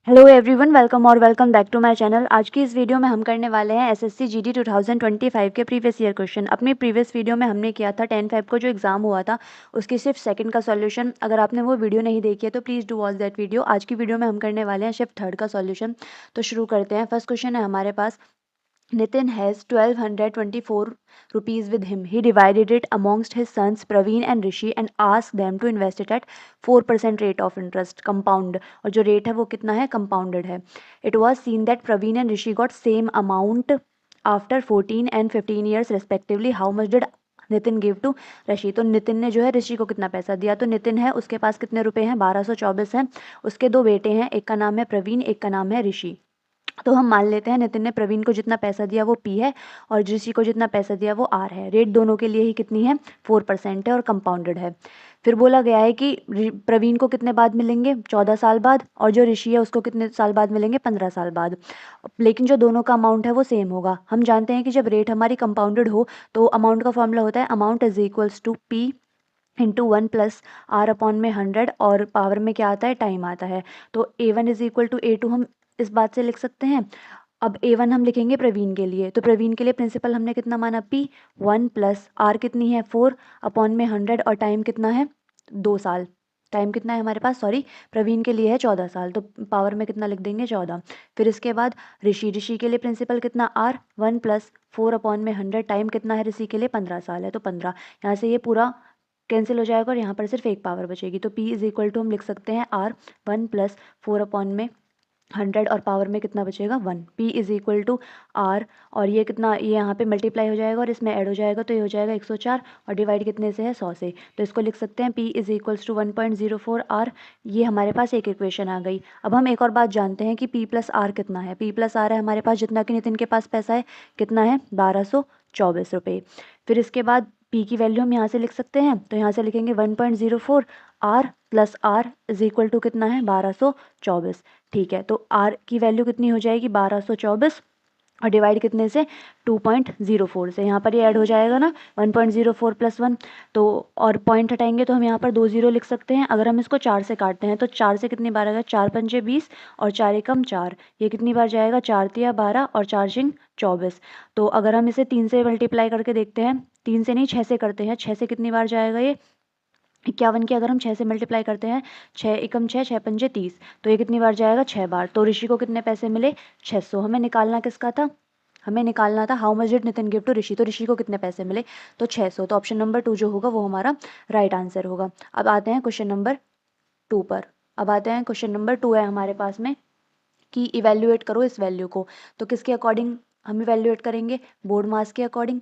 Hello everyone, welcome और welcome back to my channel. आज की इस वीडियो में हम करने वाले हैं एसएससी जीडी 2025 के प्रीवियस ईयर क्वेश्चन। अपनी प्रीवियस वीडियो में हमने किया था 10 फेब को जो एग्जाम हुआ था उसकी सिर्फ सेकंड का सॉल्यूशन। अगर आपने वो वीडियो नहीं देखी है तो please do watch that video. आज की वीडियो में हम करने वाले हैं सिर्फ थर्ड का सॉल्यूशन। तो शुरू करते हैं। फर्स्ट क्वेश्चन है हमारे पास, Nitin has 1224 rupees with him. He divided it amongst his sons Praveen and Rishi and asked them to invest it at 4% rate of interest compound. और जो रेट है वो कितना है, compounded है. It was seen that Praveen and Rishi got same amount after 14 and 15 years respectively. How much did Nitin give to Rishi? तो नितिन ने जो है ऋषि को कितना पैसा दिया? तो नितिन है, उसके पास कितने रुपए हैं? 1224 हैं। उसके दो बेटे हैं, एक का नाम है प्रवीण, एक का नाम है ऋषि। तो हम मान लेते हैं नितिन ने प्रवीण को जितना पैसा दिया वो पी है और ऋषि को जितना पैसा दिया वो आर है। रेट दोनों के लिए ही कितनी है? 4% है और कंपाउंडेड है। फिर बोला गया है कि प्रवीण को कितने बाद मिलेंगे? 14 साल बाद। और जो ऋषि है उसको कितने साल बाद मिलेंगे? 15 साल बाद। लेकिन जो दोनों का अमाउंट है वो सेम होगा। हम जानते हैं कि जब रेट हमारी कंपाउंडेड हो तो अमाउंट का फॉर्मूला होता है amount is equals to P into 1+r/100 और पावर में क्या आता है? टाइम आता है। तो A1 is equal to A2 हम इस बात से लिख सकते हैं। अब A1 हम लिखेंगे प्रवीण के लिए, तो प्रवीण के लिए प्रिंसिपल हमने कितना माना? P। 1+r कितनी है? 4/100 और टाइम कितना है? 2 साल। टाइम कितना है हमारे पास? सॉरी, प्रवीण के लिए है 14 साल, तो पावर में कितना लिख देंगे? 14। फिर इसके बाद ऋषि के लिए प्रिंसिपल कितना? R। 1+4/100 टाइम कितना है ऋषि के लिए? 15 साल है, तो 15। यहाँ से ये पूरा कैंसिल हो जाएगा और यहाँ पर सिर्फ एक पावर बचेगी। तो P इज इक्वल टू हम लिख सकते हैं R 1+4/100 और पावर में कितना बचेगा? 1। P is equal to R और ये कितना, ये यहाँ पे मल्टीप्लाई हो जाएगा और इसमें ऐड हो जाएगा, तो ये हो जाएगा 104 और डिवाइड कितने से है? 100 से। तो इसको लिख सकते हैं P is equals to 1.04 R। ये हमारे पास एक इक्वेशन आ गई। अब हम एक और बात जानते हैं कि P प्लस R कितना है। P प्लस R है हमारे पास जितना कि नितिन के पास पैसा है, कितना है? 1224 रुपये। फिर इसके बाद P की वैल्यू हम यहाँ से लिख सकते हैं, तो यहाँ से लिखेंगे 1.04 R plus R is equal to कितना है? 1224। ठीक है, तो R की वैल्यू कितनी हो जाएगी? 1224 और डिवाइड कितने से? 2.04 से। यहाँ पर ये ऐड हो जाएगा ना, 1.04 + 1। तो और पॉइंट हटाएंगे तो हम यहाँ पर 2 0 लिख सकते हैं। अगर हम इसको 4 से काटते हैं तो 4 से कितनी बार आएगा? 4 पंजे 20 और 4 एकम 4। ये कितनी बार जाएगा? 4 तिया 12 और 4 छिंग 24। तो अगर हम इसे 3 से मल्टीप्लाई करके देखते हैं, 3 से नहीं 6 से करते हैं, 6 से कितनी बार जाएगा? ये 51 की अगर हम 6 से मल्टीप्लाई करते हैं, 6 एकम 6, 6 पंजे 30, तो ये कितनी बार जाएगा? 6 बार। तो ऋषि को कितने पैसे मिले? 600। हमें निकालना किसका था? हमें निकालना था how much did Nitin give to Rishi. तो ऋषि को कितने पैसे मिले? तो 600। तो ऑप्शन नंबर 2 जो होगा वो हमारा राइट आंसर होगा। अब आते हैं क्वेश्चन नंबर 2 पर। अब आते हैं क्वेश्चन नंबर 2 है हमारे पास में कि इवेल्युएट करो इस वैल्यू को। तो किसके अकॉर्डिंग हम इवेल्युएट करेंगे? बोर्ड मास के अकॉर्डिंग।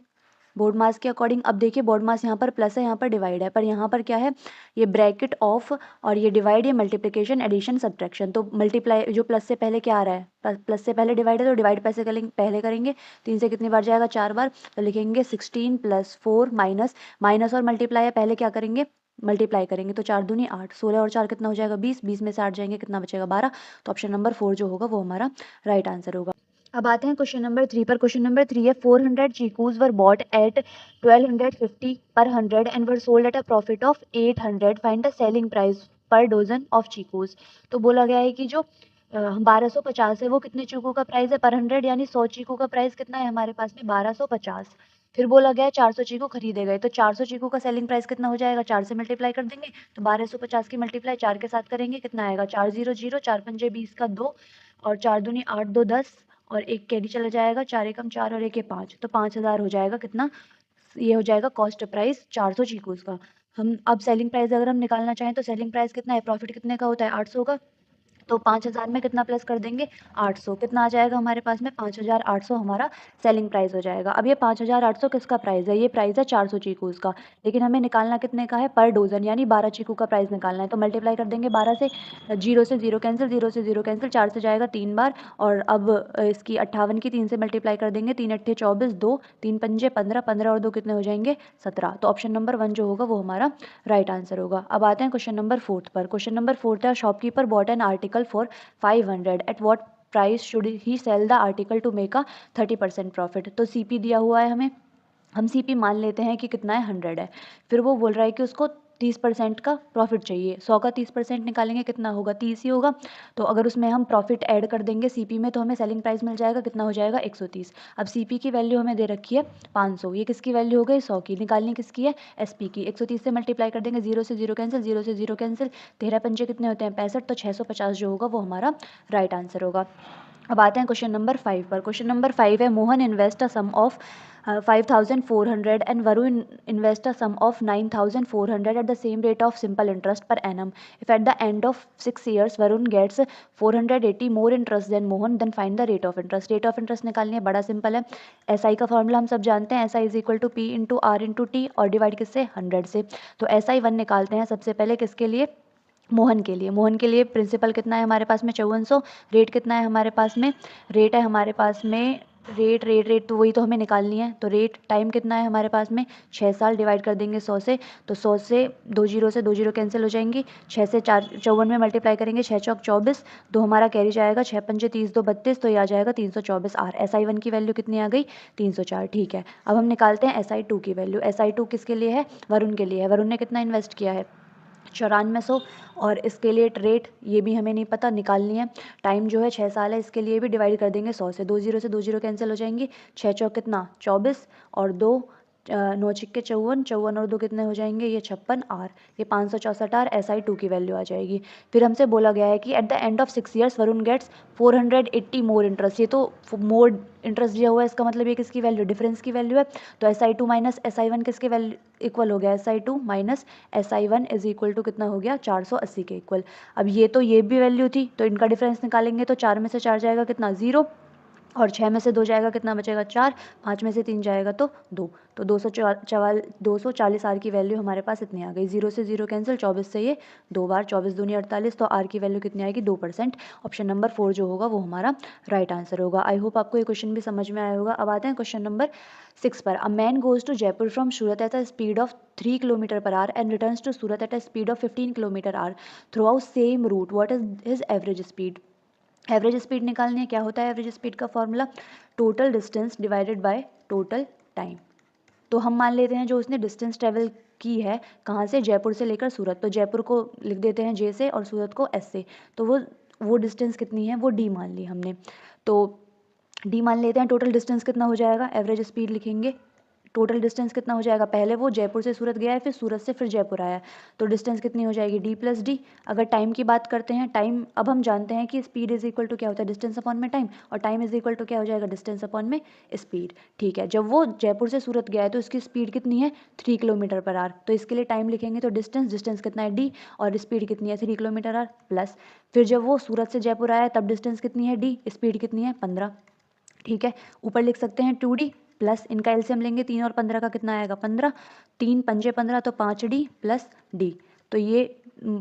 बोर्ड मास के अकॉर्डिंग। अब देखिए बोर्ड मास यहाँ पर प्लस है, यहाँ पर डिवाइड है, पर यहाँ पर क्या है? ये ब्रैकेट ऑफ और ये डिवाइड, ये मल्टीप्लिकेशन एडिशन सब्ट्रैक्शन। तो मल्टीप्लाई जो प्लस से पहले क्या आ रहा है? प्लस से पहले डिवाइड है, तो डिवाइड पैसे करेंगे पहले करेंगे। 3 से कितनी बार जाएगा? 4 बार। तो लिखेंगे 16 + 4 माइनस, माइनस और मल्टीप्लाई है, पहले क्या करेंगे? मल्टीप्लाई करेंगे। तो 4 दूनी 8, 16 और 4 कितना हो जाएगा? 20, 20 में से 8 जाएंगे, कितना बचेगा? 12। तो ऑप्शन नंबर 4 जो होगा वो हमारा राइट आंसर होगा। अब आते हैं क्वेश्चन नंबर 3 पर। क्वेश्चन नंबर 3 है 400 चीकूज वर बॉट एट 1250 पर 100 and were sold at a profit of 800। Find the selling price पर डोजन ऑफ चीकूज। तो बोला गया है कि जो 1250 है वो कितने चीकू का प्राइस है? पर 100, यानी 100 चीकू का प्राइस कितना है हमारे पास में? 1250। फिर बोला गया है 400 चीकू खरीदे गए, तो 400 चीकू का सेलिंग प्राइस कितना हो जाएगा? 4 से मल्टीप्लाई कर देंगे, तो 1250 की मल्टीप्लाई 4 के साथ करेंगे, कितना आएगा? 4 0 0, 4 पंजे 20 का 2 और 4 दूनी 8, 2 10 और एक कैरी चला जाएगा, 4 एकम 4 और एक 5, तो 5000 हो जाएगा। कितना? ये हो जाएगा कॉस्ट प्राइस 400 चीकूस का। हम अब सेलिंग प्राइस अगर हम निकालना चाहें तो सेलिंग प्राइस कितना है? प्रॉफिट कितने का होता है? 800 का। तो 5000 में कितना प्लस कर देंगे? 800। कितना आ जाएगा हमारे पास में? 5800 हमारा सेलिंग प्राइस हो जाएगा। अब ये 5800 किसका प्राइस है? ये प्राइस है 400 चीकूस का, लेकिन हमें निकालना कितने का है? पर डोजन, यानी 12 चीकू का प्राइस निकालना है। तो मल्टीप्लाई कर देंगे 12 से, 0 से 0 कैंसिल, 0 से 0 कैंसिल, 4 से जाएगा 3 बार और अब इसकी 58 की 3 से मल्टीप्लाई कर देंगे, 3 अट्ठे 24, 2 3 पंजे 15, 15 और 2 कितने हो जाएंगे? 17। तो ऑप्शन नंबर 1 जो होगा वो हमारा राइट आंसर होगा। अब आते हैं क्वेश्चन नंबर 4 पर। क्वेश्चन नंबर 4 है shopkeeper bought an article for 500 at what price should he sell the article to make a 30% profit. तो सीपी दिया हुआ है हमें, हम सीपी मान लेते हैं कि कितना है? 100 है। फिर वो बोल रहा है कि उसको 30% का प्रॉफिट चाहिए। 100 का 30% निकालेंगे कितना होगा, 30 ही होगा। तो अगर उसमें हम प्रॉफिट ऐड कर देंगे सीपी में तो हमें सेलिंग प्राइस मिल जाएगा, कितना हो जाएगा 130। अब सीपी की वैल्यू हमें दे रखी है 500, ये किसकी वैल्यू हो गई 100 की, निकालनी किसकी है एसपी की। 130 से मल्टीप्लाई कर देंगे, 0 से 0 कैंसिल, 0 से 0 कैंसिल, 13 पंजे कितने होते हैं 65, तो 650 जो होगा वो हमारा राइट आंसर होगा। अब आते हैं क्वेश्चन नंबर 5 पर। क्वेश्चन नंबर 5 है, Mohan invest a sum of 5400 and Varun invest a sum of 9400 at the same rate of simple interest per annum. If at the end of 6 years Varun gets 480 more interest than Mohan, then find the rate of interest. Rate of interest निकालनी है, बड़ा simple है। SI का formula हम सब जानते हैं, SI is equal to P into R into T और डिवाइड किससे 100 से। तो SI 1 निकालते हैं सबसे पहले, किसके लिए मोहन के लिए। मोहन के लिए प्रिंसिपल कितना है हमारे पास में 5400, रेट कितना है हमारे पास में, रेट है हमारे पास में रेट तो वही तो हमें निकालनी है। तो रेट टाइम कितना है हमारे पास में 6 साल, डिवाइड कर देंगे 100 से, तो 100 से 2 जीरो कैंसिल हो जाएंगी, 6 से 54 में मल्टीप्लाई करेंगे, 6 चौक 24, 2 हमारा कैरी जाएगा, 6 पंजे 30, 2 32, तो ये आ जाएगा 324 आर। SI1 की वैल्यू कितनी आ गई 304। ठीक है, अब हम निकालते हैं SI2 की वैल्यू। SI2 किसके लिए है, वरुण के लिए है। वरुण ने कितना इन्वेस्ट किया है 9400, और इसके लिए रेट ये भी हमें नहीं पता, निकालनी है। टाइम जो है 6 साल है, इसके लिए भी डिवाइड कर देंगे 100 से, 2 जीरो से 2 जीरो कैंसिल हो जाएंगी, 6 चौक कितना 24 और 2 9 छिक्के 54, 54 और 2 कितने हो जाएंगे ये 56 आर, ये 564 आर SI2 की वैल्यू आ जाएगी। फिर हमसे बोला गया है कि at the end of 6 years Varun gets 480 more interest. ये तो मोर इंटरेस्ट दिया हुआ है, इसका मतलब ये किसकी वैल्यू, डिफरेंस की वैल्यू है। तो SI2 माइनस SI1 किसके वैल्यू इक्वल हो गया, SI2 minus SI1 is equal to कितना हो गया 480 के इक्वल। अब ये भी वैल्यू थी, तो इनका डिफरेंस निकालेंगे तो 4 में से 4 जाएगा कितना 0, और 6 में से 2 जाएगा कितना बचेगा 4, 5 में से 3 जाएगा तो 2, तो 240 आर की वैल्यू हमारे पास इतनी आ गई। 0 से 0 कैंसिल, 24 से ये 2 बार, 24 दूनी 48, तो आर की वैल्यू कितनी आएगी 2%। ऑप्शन नंबर 4 जो होगा वो हमारा राइट आंसर होगा। आई होप आपको ये क्वेश्चन भी समझ में आया होगा। अब आते हैं क्वेश्चन नंबर 6 पर। A man goes to Jaipur from Surat at a speed of 3 kilometre per hour and returns to Surat at a speed of 15 kilometre hour throughout same route, what is his average speed. Average speed निकालनी है। क्या होता है average speed का formula, total distance divided by total time. तो हम मान लेते हैं जो उसने डिस्टेंस ट्रेवल की है कहाँ से, जयपुर से लेकर सूरत, तो जयपुर को लिख देते हैं J से और सूरत को S से, तो वो डिस्टेंस कितनी है वो D मान ली हमने। तो D मान लेते हैं, टोटल डिस्टेंस कितना हो जाएगा, एवरेज स्पीड लिखेंगे, टोटल डिस्टेंस कितना हो जाएगा, पहले वो जयपुर से सूरत गया है, फिर सूरत से फिर जयपुर आया, तो डिस्टेंस कितनी हो जाएगी D प्लस डी। अगर टाइम की बात करते हैं, टाइम अब हम जानते हैं कि स्पीड इज इक्वल टू क्या होता है डिस्टेंस अपॉन में टाइम, और टाइम इज इक्वल टू क्या हो जाएगा डिस्टेंस अपॉन में स्पीड। ठीक है, जब वो जयपुर से सूरत गया है तो इसकी स्पीड कितनी है 3 किलोमीटर पर आवर, तो इसके लिए टाइम लिखेंगे तो डिस्टेंस कितना है D, और स्पीड कितनी है 3 किलोमीटर आवर प्लस, फिर जब वो सूरत से जयपुर आया तब डिस्टेंस कितनी है D, स्पीड कितनी है 15। ठीक है, ऊपर लिख सकते हैं 2D प्लस, इनका एलसीएम लेंगे 3 और 15 का कितना आएगा 15, 3 पंजे 15, तो 5D प्लस D, तो ये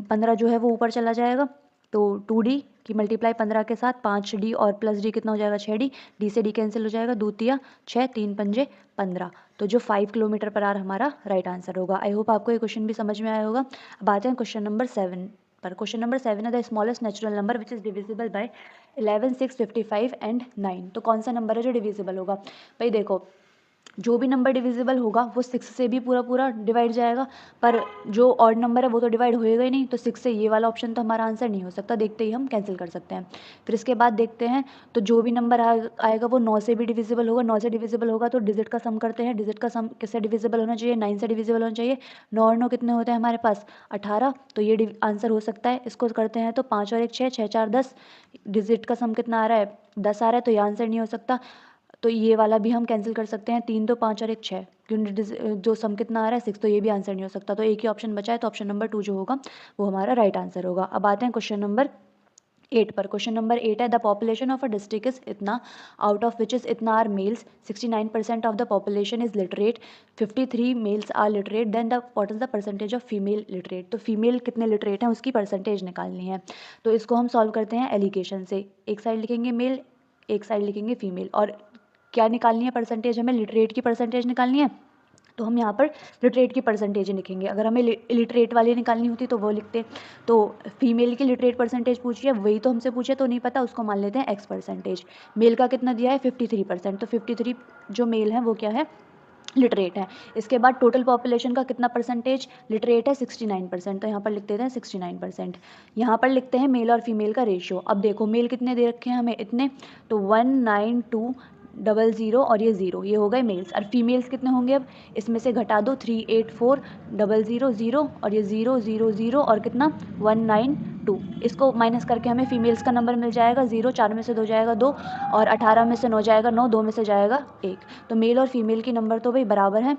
15 जो है वो ऊपर चला जाएगा, तो 2D की मल्टीप्लाई 15 के साथ 5D और प्लस D कितना हो जाएगा 6D, D से D कैंसिल हो जाएगा, 2 तिया 6, 3 पंजे 15, तो जो 5 किलोमीटर पर आवर हमारा राइट आंसर होगा। आई होप आपको ये क्वेश्चन भी समझ में आया होगा। अब आते हैं क्वेश्चन नंबर 7 पर। क्वेश्चन नंबर 7 है the smallest natural number which is divisible by 11, 6, 55 and 9। तो कौन सा नंबर है जो डिविजिबल होगा, भाई देखो जो भी नंबर डिविजिबल होगा वो 6 से भी पूरा पूरा डिवाइड जाएगा, पर जो ऑड नंबर है वो तो डिवाइड होएगा ही नहीं, तो 6 से ये वाला ऑप्शन तो हमारा आंसर नहीं हो सकता, देखते ही हम कैंसिल कर सकते हैं। फिर इसके बाद देखते हैं, तो जो भी नंबर आएगा वो 9 से भी डिविजिबल होगा, 9 से डिविजिबल होगा तो डिजिट का सम करते हैं, डिजिट का सम किससे डिविजिबल होना चाहिए 9 से डिविजिबल होना चाहिए, 9 और 9 कितने होते हैं हमारे पास 18, तो ये आंसर हो सकता है। इसको करते हैं तो 5 और 1 6, 6 4 10, डिजिट का सम कितना आ रहा है 10 आ रहा है, तो ये आंसर नहीं हो सकता, तो ये वाला भी हम कैंसिल कर सकते हैं, 3 2 5 और 1 6, क्योंकि जो सम कितना आ रहा है 6, तो ये भी आंसर नहीं हो सकता, तो एक ही ऑप्शन बचा है, तो ऑप्शन नंबर 2 जो होगा वो हमारा राइट आंसर होगा। अब आते हैं क्वेश्चन नंबर 8 पर। क्वेश्चन नंबर 8 है the population of a district is इतना, आउट ऑफ विच इज इतना are males, 69% of the population is literate, 53 males are literate, then the what is the percentage of female literate. तो female कितने literate हैं उसकी percentage निकालनी है, तो इसको हम सॉल्व करते हैं एलिगेशन से, एक साइड लिखेंगे मेल, एक साइड लिखेंगे फीमेल, और क्या निकालनी है परसेंटेज, हमें लिटरेट की परसेंटेज निकालनी है, तो हम यहाँ पर लिटरेट की परसेंटेज लिखेंगे। अगर हमें लिटरेट वाली निकालनी होती तो वो लिखते, तो फीमेल की लिटरेट परसेंटेज पूछी है, वही तो हमसे पूछे, तो नहीं पता उसको मान लेते हैं X परसेंटेज। मेल का कितना दिया है 53%, तो 53 जो मेल है वो क्या है लिटरेट है। इसके बाद टोटल पॉपुलेशन का कितना परसेंटेज लिटरेट है, 69%। तो यहाँ पर लिख देते हैं 69%। यहाँ पर लिखते हैं मेल और फीमेल का रेशियो। अब देखो मेल कितने दे रखे हैं हमें, इतने, तो 19200 और ये 0, ये हो गए मेल्स। और फीमेल्स कितने होंगे, अब इसमें से घटा दो, 384000 और ये 000 और कितना 192। इसको माइनस करके हमें फीमेल्स का नंबर मिल जाएगा 0, 4 में से 2 जाएगा 2 और 18 में से 9 जाएगा 9, 2 में से जाएगा 1। तो मेल और फीमेल की नंबर तो भाई बराबर है,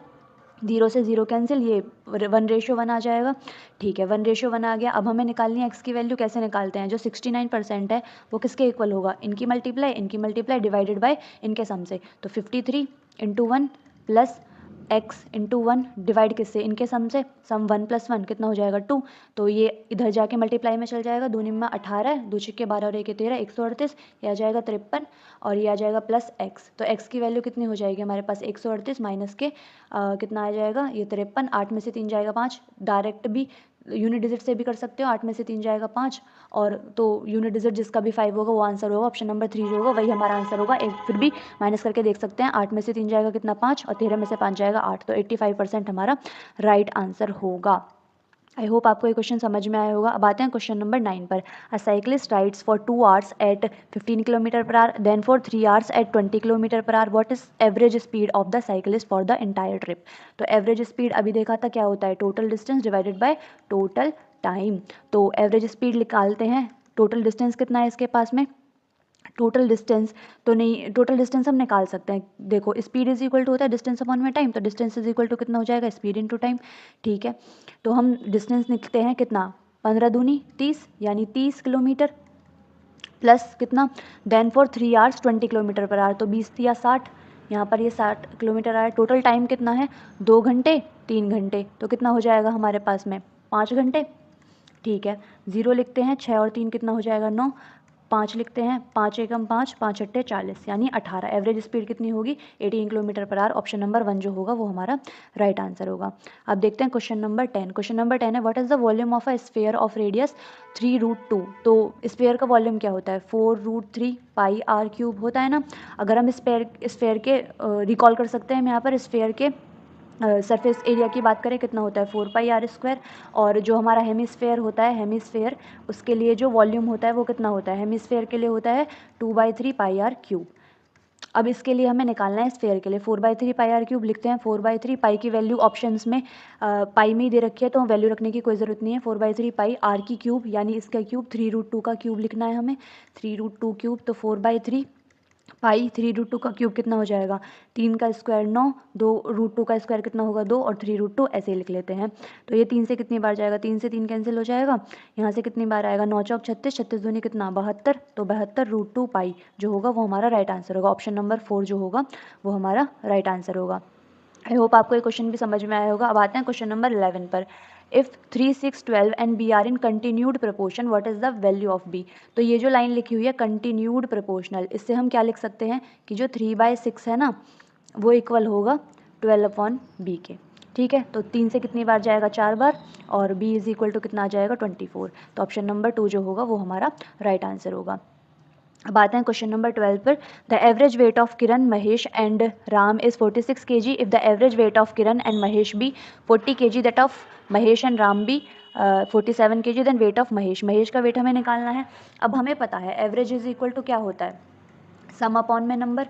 0 से 0 कैंसिल, ये 1:1 आ जाएगा। ठीक है, 1:1 आ गया। अब हमें निकालनी है एक्स की वैल्यू। कैसे निकालते हैं, जो 69% है वो किसके इक्वल होगा, इनकी मल्टीप्लाई डिवाइडेड बाय इनके सम से। तो 53 × 1 प्लस x × 1 डिवाइड किससे, इनके सम से। सम 1 + 1 कितना हो जाएगा 2। तो ये इधर जाके मल्टीप्लाई में चल जाएगा, 2 निम्मा 18, 2 छिक्के 12 और 1 13, 138, ये आ जाएगा 53 और ये आ जाएगा प्लस x। तो x की वैल्यू कितनी हो जाएगी हमारे पास, 138 माइनस के कितना आ जाएगा, ये 53, 8 में से 3 जाएगा 5। डायरेक्ट भी यूनिट डिजिट से भी कर सकते हो, 8 में से 3 जाएगा 5, और तो यूनिट डिजिट जिसका भी 5 होगा वो आंसर होगा। ऑप्शन नंबर 3 जो होगा वही हमारा आंसर होगा। एक फिर भी माइनस करके देख सकते हैं, 8 में से 3 जाएगा कितना 5 और 13 में से 5 जाएगा 8, तो 85% हमारा राइट आंसर होगा। आई होप आपको ये क्वेश्चन समझ में आया होगा। अब आते हैं क्वेश्चन नंबर 9 पर। A cyclist rides for 2 hours at 15 km/h, then for 3 hours at 20 km/h। What is average speed of the cyclist for the entire trip. तो एवरेज स्पीड अभी देखा था क्या होता है, total distance divided by total time. तो average speed निकालते हैं, टोटल डिस्टेंस कितना है इसके पास में, टोटल डिस्टेंस तो नहीं, टोटल डिस्टेंस हम निकाल सकते हैं। देखो स्पीड इज इक्वल टू होता है डिस्टेंस अपॉन में टाइम, तो डिस्टेंस इज इक्वल टू कितना हो जाएगा, स्पीड इनटू टाइम। ठीक है, तो हम डिस्टेंस निकलते हैं कितना, 15 दूनी 30 यानी 30 किलोमीटर, प्लस कितना, देन फॉर 3 hours 20 km/h, तो 20 या 60, यहाँ पर ये 60 किलोमीटर आया। टोटल टाइम कितना है, 2 घंटे 3 घंटे, तो कितना हो जाएगा हमारे पास में 5 घंटे। ठीक है, 0 लिखते हैं, 6 और 3 कितना हो जाएगा 9, 5 लिखते हैं, 5 एकम 5, 5 अट्ठे 40 यानी 18। एवरेज स्पीड कितनी होगी, 18 km/h। ऑप्शन नंबर 1 जो होगा वो हमारा राइट आंसर होगा। अब देखते हैं क्वेश्चन नंबर 10। क्वेश्चन नंबर 10 है, what is the volume of a sphere of radius 3√2। तो स्फीयर का वॉल्यूम क्या होता है, 4√3 πr³ होता है ना। अगर हम स्फीयर के रिकॉल कर सकते हैं हम यहाँ पर स्फीयर के सरफेस एरिया की बात करें, कितना होता है 4πr²। और जो हमारा हेमिस्फेयर होता है, हेमिस्फेयर उसके लिए जो वॉल्यूम होता है वो कितना होता है, हेमिस्फेयर के लिए होता है 2/3 πr³। अब इसके लिए हमें निकालना है स्फेयर के लिए, 4/3 πr³ लिखते हैं। 4/3 पाई की वैल्यू ऑप्शंस में पाई में ही दे रखी है, तो वैल्यू रखने की कोई ज़रूरत नहीं है। 4/3 पाई r की क्यूब यानी इसका क्यूब, 3√2 का क्यूब लिखना है हमें, 3√2 क्यूब। तो 4/3 पाई 3√2 का क्यूब कितना हो जाएगा, 3 का स्क्वायर 9, 2√2 का स्क्वायर कितना होगा 2 और 3√2 ऐसे ही लिख लेते हैं। तो ये 3 से कितनी बार जाएगा, 3 से 3 कैंसिल हो जाएगा, यहाँ से कितनी बार आएगा 9 चौक 36, 36 दूनी कितना 72, तो 72√2 पाई जो होगा वो हमारा राइट आंसर होगा। ऑप्शन नंबर 4 जो होगा वो हमारा राइट आंसर होगा। आई होप आपको ये क्वेश्चन भी समझ में आया होगा। अब आते हैं क्वेश्चन नंबर 11 पर। If 3, 6, 12 and B are in continued proportion, what is the value of B. तो ये जो लाइन लिखी हुई है कंटिन्यूड प्रपोर्शनल, इससे हम क्या लिख सकते हैं कि जो 3/6 है ना वो इक्वल होगा 12/b के। ठीक है, तो 3 से कितनी बार जाएगा 4 बार, और b इज इक्वल टू कितना आ जाएगा 24। तो ऑप्शन नंबर 2 जो होगा वो हमारा राइट आंसर होगा। अब आते हैं क्वेश्चन नंबर 12 पर। The average weight of Kiran, Mahesh and Ram is 46 kg। If the average weight of Kiran and Mahesh be 40 kg, that of Mahesh and Ram be 47 kg, then weight of Mahesh. Mahesh का वेट हमें निकालना है। अब हमें पता है एवरेज इज इक्वल टू क्या होता है, सम अपॉन में नंबर।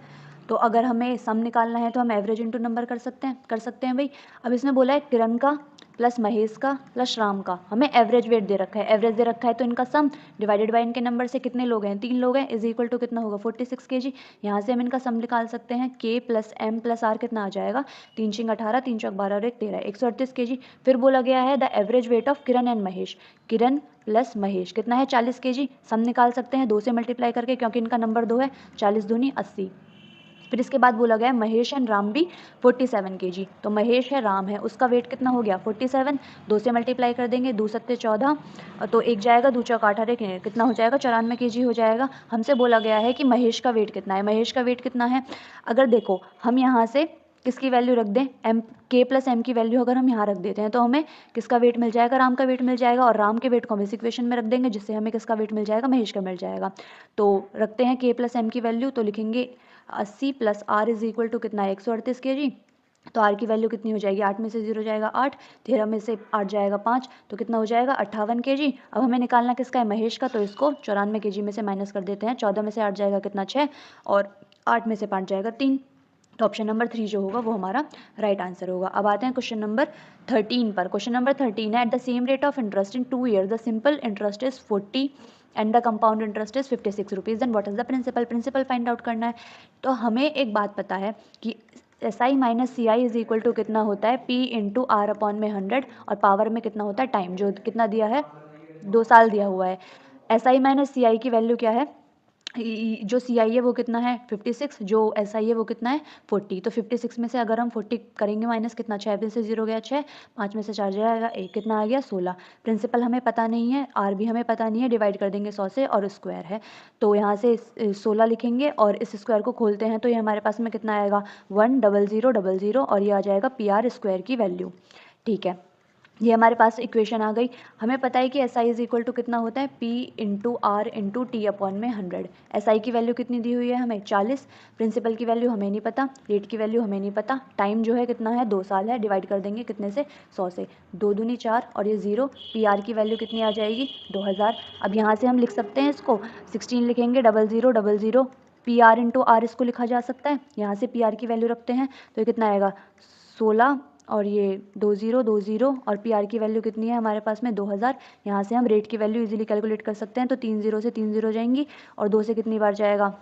तो अगर हमें सम निकालना है तो हम एवरेज इंटू नंबर कर सकते हैं भाई। अब इसमें बोला है किरण का प्लस महेश का प्लस राम का, हमें एवरेज वेट दे रखा है, एवरेज दे रखा है, तो इनका सम डिवाइडेड बाय इनके नंबर से, कितने लोग हैं 3 लोग हैं, इज इक्वल टू कितना होगा 46 kg। यहाँ से हम इनका सम निकाल सकते हैं, k plus m plus r कितना आ जाएगा, 3 × 18, 3 × 12 और 1 13, 138 kg। फिर बोला गया है the average weight of Kiran and Mahesh, Kiran plus Mahesh कितना है 40 kg। सम निकाल सकते हैं 2 से मल्टीप्लाई करके, क्योंकि इनका नंबर 2 है, 40 दूनी 80। फिर इसके बाद बोला गया महेश एंड राम भी 47 kg। तो महेश है राम है, उसका वेट कितना हो गया 47, 2 से मल्टीप्लाई कर देंगे, 2 सत्ते 14, तो 1 जाएगा, 2 चौक 18, कितना हो जाएगा 94 kg हो जाएगा। हमसे बोला गया है कि महेश का वेट कितना है, महेश का वेट कितना है। अगर देखो हम यहाँ से किसकी वैल्यू रख दें, m k प्लस m की वैल्यू अगर हम यहाँ रख देते हैं तो हमें किसका वेट मिल जाएगा, राम का वेट मिल जाएगा, और राम के वेट को हम इस इक्वेशन में रख देंगे, जिससे हमें किसका वेट मिल जाएगा, महेश का मिल जाएगा। तो रखते हैं k प्लस m की वैल्यू, तो लिखेंगे 80 plus r is equal to कितना है 138 kg, तो आर की वैल्यू कितनी हो जाएगी, 8 में से 0 जाएगा 8, 13 में से 8 जाएगा 5, तो कितना हो जाएगा 58 kg। अब हमें निकालना किसका है, महेश का, तो इसको 94 kg में से माइनस कर देते हैं। 14 में से 8 जाएगा कितना 6, और 8 में से 5 जाएगा 3। तो ऑप्शन नंबर 3 जो होगा वो हमारा राइट आंसर होगा। अब आते हैं क्वेश्चन नंबर 13 पर। क्वेश्चन नंबर 13 है, at the same rate of interest in 2 year the simple interest is 40 and the compound interest is 56 rupees, then what is the principal. Principal find out करना है। तो हमें एक बात पता है कि S I minus C I is equal to कितना होता है, पी इंटू आर अपॉन में 100, और पावर में कितना होता है, टाइम, जो कितना दिया है 2 साल दिया हुआ है। एस आई माइनस सी आई की वैल्यू क्या है, जो सी आई है वो कितना है 56, जो एस आई है वो कितना है 40। तो 56 में से अगर हम 40 करेंगे माइनस, कितना 6 में से 0 गया 6, 5 में से 4 जाएगा 1, कितना आ गया 16। प्रिंसिपल हमें पता नहीं है, आर भी हमें पता नहीं है, डिवाइड कर देंगे 100 से, और स्क्वायर है तो यहाँ से 16 लिखेंगे और इस स्क्वायर को खोलते हैं तो ये हमारे पास में कितना आएगा 10000, और ये आ जाएगा पी आर स्क्वायर की वैल्यू। ठीक है, ये हमारे पास इक्वेशन आ गई। हमें पता है कि S I is equal to कितना होता है, P into R into T upon में 100। एस आई की वैल्यू कितनी दी हुई है हमें 40, प्रिंसिपल की वैल्यू हमें नहीं पता, रेट की वैल्यू हमें नहीं पता, टाइम जो है कितना है 2 साल है, डिवाइड कर देंगे कितने से 100 से, 2 दूनी 4 और ये 0। पी आर की वैल्यू कितनी आ जाएगी 2000। अब यहाँ से हम लिख सकते हैं इसको 16 लिखेंगे 0000, पी आर इंटू आर इसको लिखा जा सकता है। यहाँ से पी आर की वैल्यू रखते हैं तो ये कितना आएगा 16, और ये 20 और पी आर की वैल्यू कितनी है हमारे पास में 2000। यहाँ से हम रेट की वैल्यू इजीली कैलकुलेट कर सकते हैं, तो 3 0 से 3 0 जाएंगी, और 2 से कितनी बार जाएगा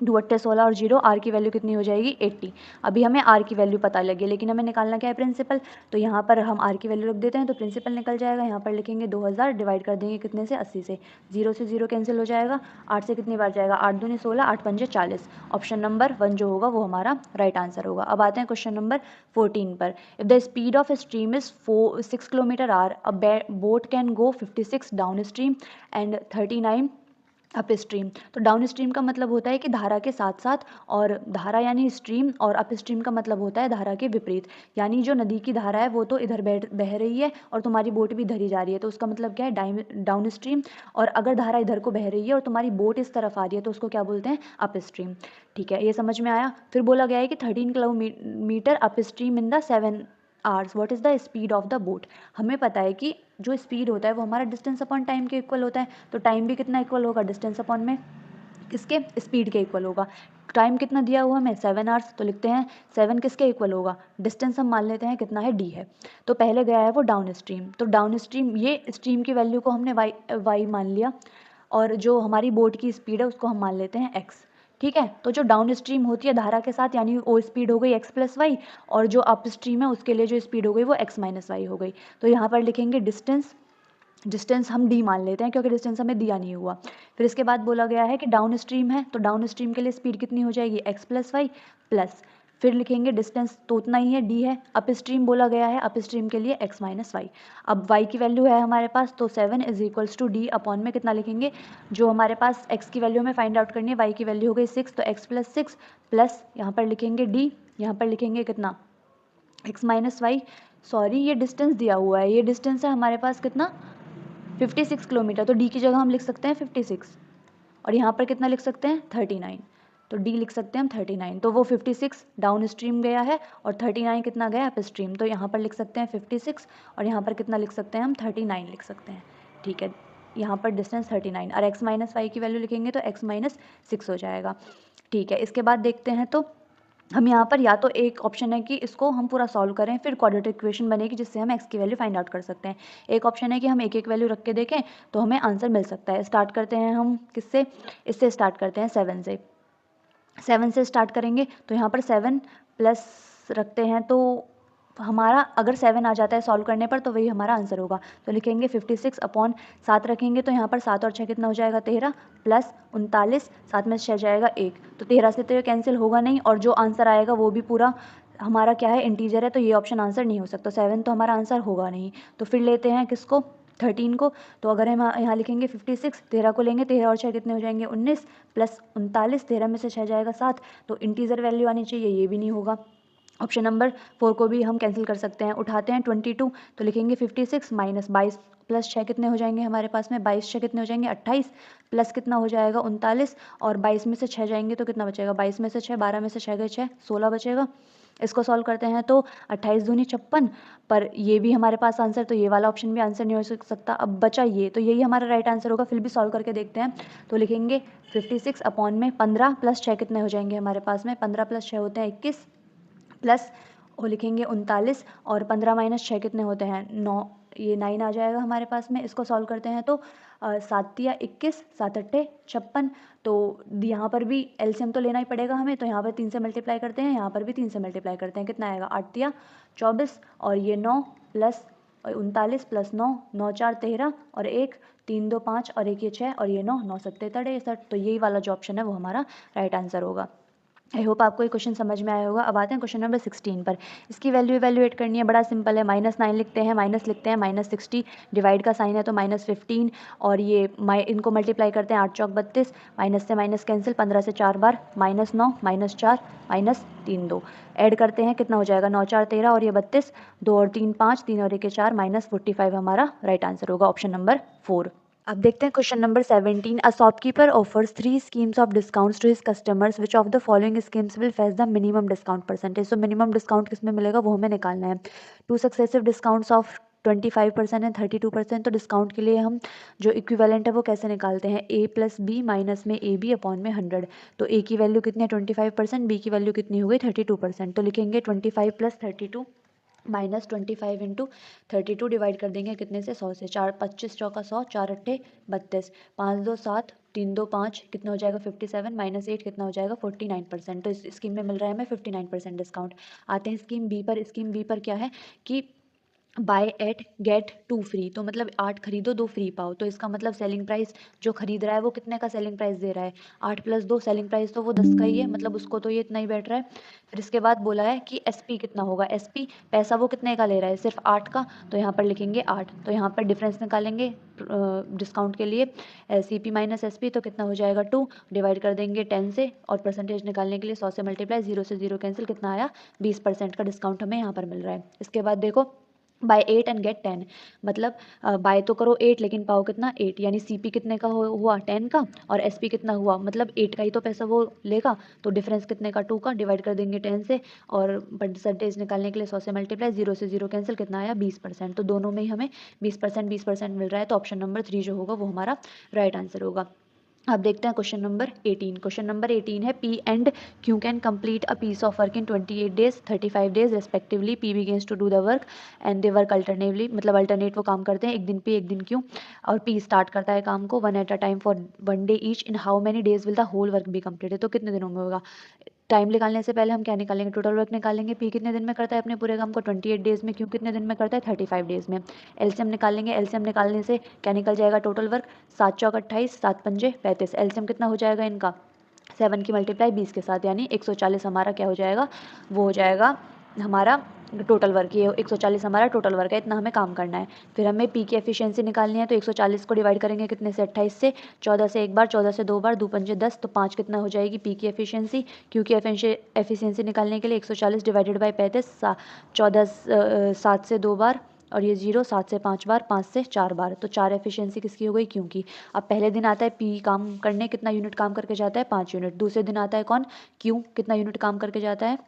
2 8 16 और 0, आर की वैल्यू कितनी हो जाएगी 80। अभी हमें आर की वैल्यू पता लगी, लेकिन हमें निकालना क्या है प्रिंसिपल, तो यहाँ पर हम आर की वैल्यू रख देते हैं तो प्रिंसिपल निकल जाएगा। यहाँ पर लिखेंगे 2000, डिवाइड कर देंगे कितने से 80 से, 0 से 0 कैंसिल हो जाएगा, 8 से कितनी बार जाएगा 8 दूनी 16, 8 पंजे 40। ऑप्शन नंबर 1 जो होगा वो हमारा राइट आंसर होगा। अब आते हैं क्वेश्चन नंबर 14 पर। If the speed of a stream is 6 kilometre hour, a boat can go 56 downstream and 39 upstream. तो डाउन स्ट्रीम का मतलब होता है कि धारा के साथ साथ, और धारा यानी स्ट्रीम, और अप स्ट्रीम का मतलब होता है धारा के विपरीत, यानी जो नदी की धारा है वो तो इधर बह रही है और तुम्हारी बोट भी इधर ही जा रही है, तो उसका मतलब क्या है डाउन स्ट्रीम। और अगर धारा इधर को बह रही है और तुम्हारी बोट इस तरफ आ रही है तो उसको क्या बोलते हैं अप स्ट्रीम। ठीक है, ये समझ में आया। फिर बोला गया है कि 13 kilometre up stream in the 7 hours, what is the speed of the boat. हमें पता है कि जो स्पीड होता है वो हमारा डिस्टेंस अपॉन टाइम के इक्वल होता है, तो टाइम भी कितना इक्वल होगा डिस्टेंस अपॉन में किसके, स्पीड के इक्वल होगा। टाइम कितना दिया हुआ हमें 7 आवर्स, तो लिखते हैं 7 किसके इक्वल होगा, डिस्टेंस हम मान लेते हैं कितना है डी है। तो पहले गया है वो डाउन स्ट्रीम, तो डाउन स्ट्रीम ये स्ट्रीम की वैल्यू को हमने वाई मान लिया, और जो हमारी बोट की स्पीड है उसको हम मान लेते हैं एक्स। ठीक है, तो जो डाउन स्ट्रीम होती है धारा के साथ, यानी वो स्पीड हो गई एक्स प्लस वाई, और जो अप स्ट्रीम है उसके लिए जो स्पीड हो गई वो एक्स माइनस वाई हो गई। तो यहाँ पर लिखेंगे डिस्टेंस, डिस्टेंस हम डी मान लेते हैं क्योंकि डिस्टेंस हमें दिया नहीं हुआ। फिर इसके बाद बोला गया है कि डाउन स्ट्रीम है, तो डाउन स्ट्रीम के लिए स्पीड कितनी हो जाएगी एक्स प्लस वाई प्लस, फिर लिखेंगे डिस्टेंस तो उतना ही है डी है। अप स्ट्रीम बोला गया है, अप स्ट्रीम के लिए एक्स माइनस वाई। अब वाई की वैल्यू है हमारे पास, तो 7 is equals to D upon में कितना लिखेंगे, जो हमारे पास एक्स की वैल्यू हमें फाइंड आउट करनी है, वाई की वैल्यू हो गई 6, तो एक्स प्लस 6 प्लस यहाँ पर लिखेंगे डी, यहाँ पर लिखेंगे कितना एक्स माइनस वाई। सॉरी, ये डिस्टेंस दिया हुआ है, ये डिस्टेंस है हमारे पास कितना 56 किलोमीटर, तो डी की जगह हम लिख सकते हैं 56, और यहाँ पर कितना लिख सकते हैं 39, तो डी लिख सकते हैं हम 39। तो वो 56 डाउन स्ट्रीम गया है और 39 कितना गया अप स्ट्रीम, तो यहाँ पर लिख सकते हैं 56 और यहाँ पर कितना लिख सकते हैं हम 39 लिख सकते हैं। ठीक है, यहाँ पर डिस्टेंस 39, और एक्स माइनस वाई की वैल्यू लिखेंगे तो एक्स माइनस 6 हो जाएगा। ठीक है, इसके बाद देखते हैं तो हम यहाँ पर या तो एक ऑप्शन है कि इसको हम पूरा सॉल्व करें, फिर क्वाड्रेटिक इक्वेशन बनेगी जिससे हम एक्स की वैल्यू फाइंड आउट कर सकते हैं। एक ऑप्शन है कि हम एक एक वैल्यू रख के देखें तो हमें आंसर मिल सकता है। स्टार्ट करते हैं हम किससे, इससे स्टार्ट करते हैं 7 से। 7 से स्टार्ट करेंगे तो यहाँ पर 7 प्लस रखते हैं, तो हमारा अगर 7 आ जाता है सॉल्व करने पर तो वही हमारा आंसर होगा। तो लिखेंगे 56 अपॉन 7 रखेंगे, तो यहाँ पर 7 और 6 कितना हो जाएगा 13 प्लस 39, 7 में 6 जाएगा 1, तो 13 से तो ये कैंसिल होगा नहीं, और जो आंसर आएगा वो भी पूरा हमारा क्या है इंटीजर है, तो ये ऑप्शन आंसर नहीं हो सकता, 7 तो हमारा आंसर होगा नहीं। तो फिर लेते हैं किसको 13 को, तो अगर हम यहाँ लिखेंगे 56, 13 को लेंगे, 13 और 6 कितने हो जाएंगे 19 प्लस 39, 13 में से 6 जाएगा 7, तो इंटीजर वैल्यू आनी चाहिए, ये भी नहीं होगा। ऑप्शन नंबर 4 को भी हम कैंसिल कर सकते हैं, उठाते हैं 22, तो लिखेंगे 56 माइनस 22 प्लस 6 कितने हो जाएंगे हमारे पास में 22 6 कितने हो जाएंगे 28 प्लस कितना हो जाएगा 39, और 22 में से 6 जाएंगे तो कितना बचेगा 22 में से 6, 12 में से 6 गए 6, 16 बचेगा। इसको सॉल्व करते हैं तो 28 दूनी 56, पर ये भी हमारे पास आंसर, तो ये वाला ऑप्शन भी आंसर नहीं हो सकता। अब बचा ये, तो यही हमारा राइट आंसर होगा। फिर भी सॉल्व करके देखते हैं। तो लिखेंगे 56 अपॉन में 15 प्लस 6 कितने हो जाएंगे हमारे पास में, 15 प्लस 6 होते हैं 21, प्लस वो लिखेंगे 39, और 15 माइनस 6 कितने होते हैं 9, ये 9 आ जाएगा हमारे पास में। इसको सॉल्व करते हैं तो 7 या 21, 7 अट्ठे 56। तो यहाँ पर भी एलसीएम तो लेना ही पड़ेगा हमें, तो यहाँ पर 3 से मल्टीप्लाई करते हैं, यहाँ पर भी 3 से मल्टीप्लाई करते हैं, कितना आएगा 8 या 24, और ये 9 प्लस 39 प्लस 9, 9 4 13, और 1 3 2 5, और एक ये 6, और ये 9 9 7 63। तो यही वाला जो ऑप्शन है वो हमारा राइट आंसर होगा। आई होप आपको ये क्वेश्चन समझ में आया होगा। अब आते हैं क्वेश्चन नंबर 16 पर। इसकी वैल्यू इवैल्यूएट करनी है, बड़ा सिंपल है। -9 लिखते हैं, माइनस लिखते हैं, -60, डिवाइड का साइन है तो -15, और ये इनको मल्टीप्लाई करते हैं, 8 चौक 32, माइनस से माइनस कैंसिल, 15 से 4 बार, -9 -4 -3 2, ऐड करते हैं, कितना हो जाएगा 9 4 13, और ये 32, 2 और 3 5, 3 और 1 4, -45 हमारा राइट आंसर होगा, ऑप्शन नंबर 4। अब देखते हैं question number 17। A shopkeeper offers 3 schemes of discounts to his customers. Which of the following schemes will fetch the minimum discount percentage? तो मिनिमम डिस्काउंट किस में मिलेगा वो हमें निकालना है। 2 सक्सेसिव डिस्काउंट्स ऑफ 25% एंड 32%। तो डिस्काउंट के लिए हम जो इक्विवेलेंट है वो कैसे निकालते हैं, a प्लस बी माइनस में ए बी अपॉन में 100। तो a की वैल्यू कितनी है 25%, b की वैल्यू कितनी हो गई 32%। तो लिखेंगे 25 प्लस 32 -25 इंटू 32 डिवाइड कर देंगे कितने से 100 से, 4 25 चौका 100, 4 अट्ठे 32, 5 2 7, 3 2 5, कितना हो जाएगा 57, -8 कितना हो जाएगा 49%। तो इस स्कीम में मिल रहा है हमें 59% डिस्काउंट। आते हैं स्कीम बी पर। स्कीम बी पर क्या है कि बाय 8 गेट 2 फ्री, तो मतलब 8 खरीदो 2 फ्री पाओ। तो इसका मतलब सेलिंग प्राइस जो खरीद रहा है वो कितने का सेलिंग प्राइस दे रहा है, 8 प्लस 2, सेलिंग प्राइस तो वो 10 का ही है, मतलब उसको तो ये इतना ही बैठ रहा है। फिर इसके बाद बोला है कि एसपी कितना होगा, एसपी पैसा वो कितने का ले रहा है, सिर्फ 8 का, तो यहाँ पर लिखेंगे 8। तो यहाँ पर डिफरेंस निकालेंगे डिस्काउंट के लिए, सीपी माइनस एसपी, तो कितना हो जाएगा 2, डिवाइड कर देंगे 10 से, और परसेंटेज निकालने के लिए 100 से मल्टीप्लाई, 0 से 0 कैंसिल, कितना आया 20% का डिस्काउंट हमें यहाँ पर मिल रहा है। इसके बाद देखो बाय 8 एंड गेट 10, मतलब बाय तो करो 8 लेकिन पाओ कितना 8, यानी सीपी कितने का हुआ 10 का, और एसपी कितना हुआ, मतलब 8 का ही तो पैसा वो लेगा, तो डिफरेंस कितने का 2 का, डिवाइड कर देंगे 10 से, और परसेंटेज निकालने के लिए 100 से मल्टीप्लाई, 0 से 0 कैंसिल, कितना आया 20%। तो दोनों में ही हमें 20% मिल रहा है, तो ऑप्शन नंबर 3 जो होगा वो हमारा राइट आंसर होगा। अब देखते हैं क्वेश्चन नंबर 18। क्वेश्चन नंबर 18 है P and Q can complete a piece of work in 28 days 35 days respectively. P begins to do the work and they work alternately, मतलब अल्टरनेट वो काम करते हैं, एक दिन पी एक दिन क्यू, और पी स्टार्ट करता है काम को 1 at a time for 1 day each. In how many days will the whole work be completed, तो कितने दिनों में होगा। टाइम निकालने से पहले हम क्या निकालेंगे, टोटल वर्क निकालेंगे। पी कितने दिन में करता है अपने पूरे काम को 28 डेज में, क्यू कितने दिन में करता है 35 डेज में। एलसीएम निकालेंगे, एलसीएम निकालने से क्या निकल जाएगा टोटल वर्क, 7 चौक 28, 7 पंजे 35, एलसीएम कितना हो जाएगा इनका 7 की मल्टीप्लाई 20 के साथ, यानी 140 हमारा क्या हो जाएगा, वो हो जाएगा हमारा टोटल वर्क। ये 140 हमारा टोटल वर्क है, इतना हमें काम करना है। फिर हमें पी की एफिशिएंसी निकालनी है, तो 140 को डिवाइड करेंगे कितने से 28 से, 14 से एक बार, 14 से दो बार, 2 पंजे 10, तो 5 कितना हो जाएगी पी की एफिशिएंसी। क्यू की एफिशिएंसी निकालने के लिए 140 डिवाइडेड बाई 35, 14 7 से दो बार, और ये 0, 7 से 5 बार, 5 से 4 बार, तो 4 एफिशिएंसी किसकी हो गई क्योंकि। अब पहले दिन आता है पी काम करने, कितना यूनिट काम करके जाता है 5 यूनिट। दूसरे दिन आता है कौन क्यू, कितना यूनिट काम करके जाता है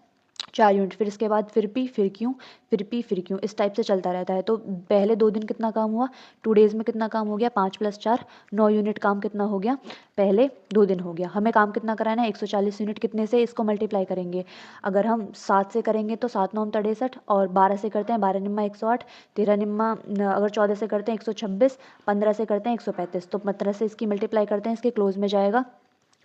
4 यूनिट। फिर इसके बाद फिर पी फिर क्यू फिर पी फिर क्यू, इस टाइप से चलता रहता है। तो पहले 2 दिन कितना काम हुआ, 2 डेज में कितना काम हो गया 5 + 4 9 यूनिट काम कितना हो गया पहले 2 दिन हो गया। हमें काम कितना कराना है 140 यूनिट, कितने से इसको मल्टीप्लाई करेंगे। अगर हम 7 से करेंगे तो 7 9 63, और 12 से करते हैं 12 निम्मा 108, 13 निम्मा अगर 14 से करते हैं 126, 15 से करते हैं 135, तो 15 से इसकी मल्टीप्लाई करते हैं, इसके क्लोज में जाएगा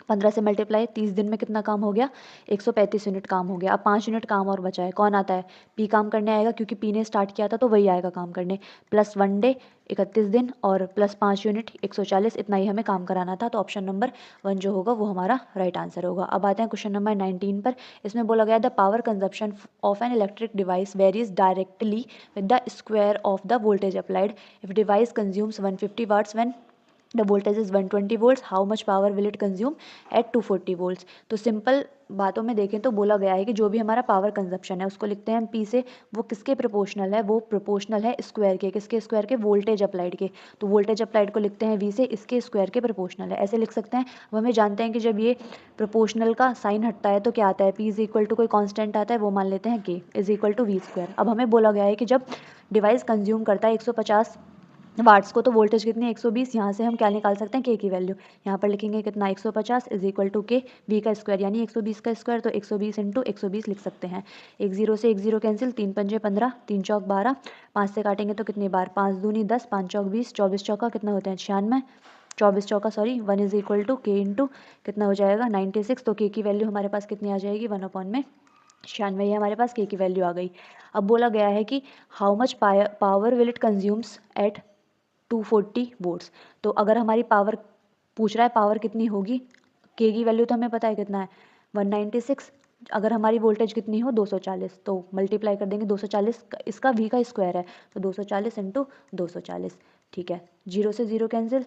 15 से मल्टीप्लाई 30 दिन में कितना काम हो गया 135 यूनिट काम हो गया। अब 5 यूनिट काम और बचा है, कौन आता है पी काम करने आएगा, क्योंकि पी ने स्टार्ट किया था तो वही आएगा काम करने, प्लस 1 डे 31 दिन, और प्लस 5 यूनिट 140, इतना ही हमें काम कराना था। तो ऑप्शन नंबर 1 जो होगा वो हमारा राइट आंसर होगा। अब आते हैं क्वेश्चन नंबर 19 पर। इसमें बोला गया the power consumption of an electric device varies directly with the square of the voltage applied if device consumes 150 watts when the voltage is 120 volts, how much power will it consume at 240 volts. तो simple बातों में देखें तो बोला गया है कि जो भी हमारा पावर कंजप्शन है उसको लिखते हैं हम पी से, वो किसके प्रोपोर्शनल है, वो प्रोपोर्शनल है स्क्वायर के, किसके स्क्वायर के, वोल्टेज अप्लाइड के। तो वोल्टेज अप्लाइड को लिखते हैं वी से, इसके स्क्वायर के प्रोपोर्शनल है, ऐसे लिख सकते हैं। अब हमें जानते हैं कि जब ये प्रोपोर्शनल का साइन हटता है तो क्या आता है, पी इज इक्वल टू कोई कॉन्स्टेंट आता है, वो मान लेते हैं के is equal to V square. अब हमें बोला गया है कि जब डिवाइस कंज्यूम करता है 150 वाट्स को, तो वोल्टेज कितनी है 120। यहाँ से हम क्या निकाल सकते हैं, के की वैल्यू। यहाँ पर लिखेंगे कितना 150 इज इक्वल टू के, वी का स्क्वायर यानी 120 का स्क्वायर, तो 120 इंटू 120 लिख सकते हैं। एक जीरो से एक जीरो कैंसिल, 3 पंजे 15, 3 चौक 12, 5 से काटेंगे तो कितनी बार, 5 दूनी 10, 5 चौक 20, 24 चौका कितना होते हैं 96, 24 चौका सॉरी 1 इज इक्वल टू के इंटू कितना हो जाएगा 96। तो के की वैल्यू हमारे पास कितनी आ जाएगी 1/96, ये हमारे पास के की वैल्यू आ गई। अब बोला गया है कि how much power will it consumes at 240 volts. तो अगर हमारी पावर पूछ रहा है पावर कितनी होगी, के की वैल्यू तो हमें पता है कितना है 196, अगर हमारी वोल्टेज कितनी हो 240, तो मल्टीप्लाई कर देंगे 240, इसका वी का स्क्वायर है तो 240 इंटू 240, ठीक है। जीरो से जीरो कैंसिल,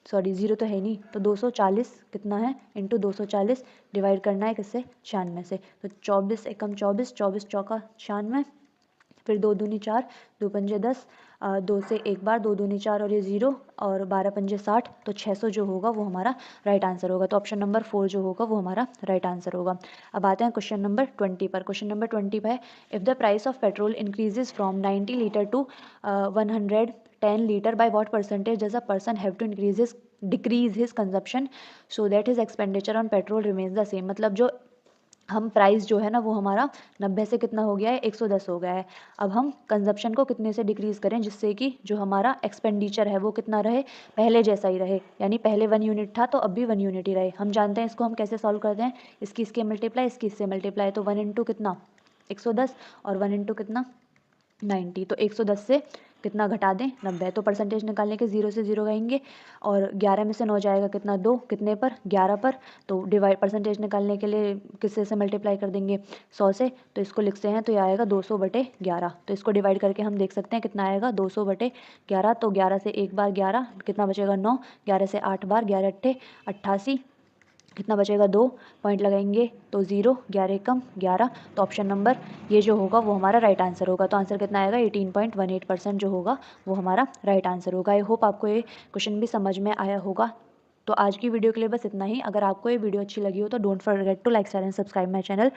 सॉरी जीरो तो है नहीं, तो 240 कितना है इंटू 240, डिवाइड करना है किससे 96 से, तो 24 एकम 24, 24 चौका 96, फिर 2 दूनी 4, 2 पंजे 10, 2 से एक बार 2 दूनी 4 और ये 0, और 12 पंजे 60, तो 600 जो होगा वो हमारा राइट आंसर होगा। तो ऑप्शन नंबर 4 जो होगा वो हमारा राइट आंसर होगा। अब आते हैं क्वेश्चन नंबर 20 पर। क्वेश्चन नंबर 20 है, if the price of petrol increases from 90 litre to 110 litre, by what percentage does a person have to decrease his consumption so that his expenditure on petrol remains the same. मतलब जो हम price जो है ना वो हमारा 90 से कितना हो गया है 110 हो गया है। अब हम कंजप्शन को कितने से डिक्रीज़ करें जिससे कि जो हमारा एक्सपेंडिचर है वो कितना रहे, पहले जैसा ही रहे, यानी पहले 1 यूनिट था तो अब भी 1 यूनिट ही रहे। हम जानते हैं इसको हम कैसे सॉल्व करते हैं, इसकी इसके मल्टीप्लाई, इसकी इससे मल्टीप्लाई, तो 1 इंटू कितना 110 और 1 इंटू कितना 90, तो 110 से कितना घटा दें 90, तो परसेंटेज निकालने के 0 से 0 कहेंगे, और 11 में से 9 जाएगा कितना 2, कितने पर 11 पर, तो डिवाइड परसेंटेज निकालने के लिए किससे से मल्टीप्लाई कर देंगे 100 से, तो इसको लिखते हैं तो ये आएगा 200/11। तो इसको डिवाइड करके हम देख सकते हैं कितना आएगा 200/11, तो 11 से एक बार 11 कितना बचेगा 9, 11 से 8 बार 11 अट्ठे 88, कितना बचेगा 2, पॉइंट लगाएंगे तो 0, 11 एकम 11, तो ऑप्शन नंबर ये जो होगा वो हमारा राइट आंसर होगा। तो आंसर कितना आएगा 18.18% जो होगा वो हमारा राइट आंसर होगा। आई होप आपको ये क्वेश्चन भी समझ में आया होगा। तो आज की वीडियो के लिए बस इतना ही। अगर आपको ये वीडियो अच्छी लगी हो तो don't forget to like share and subscribe my channel.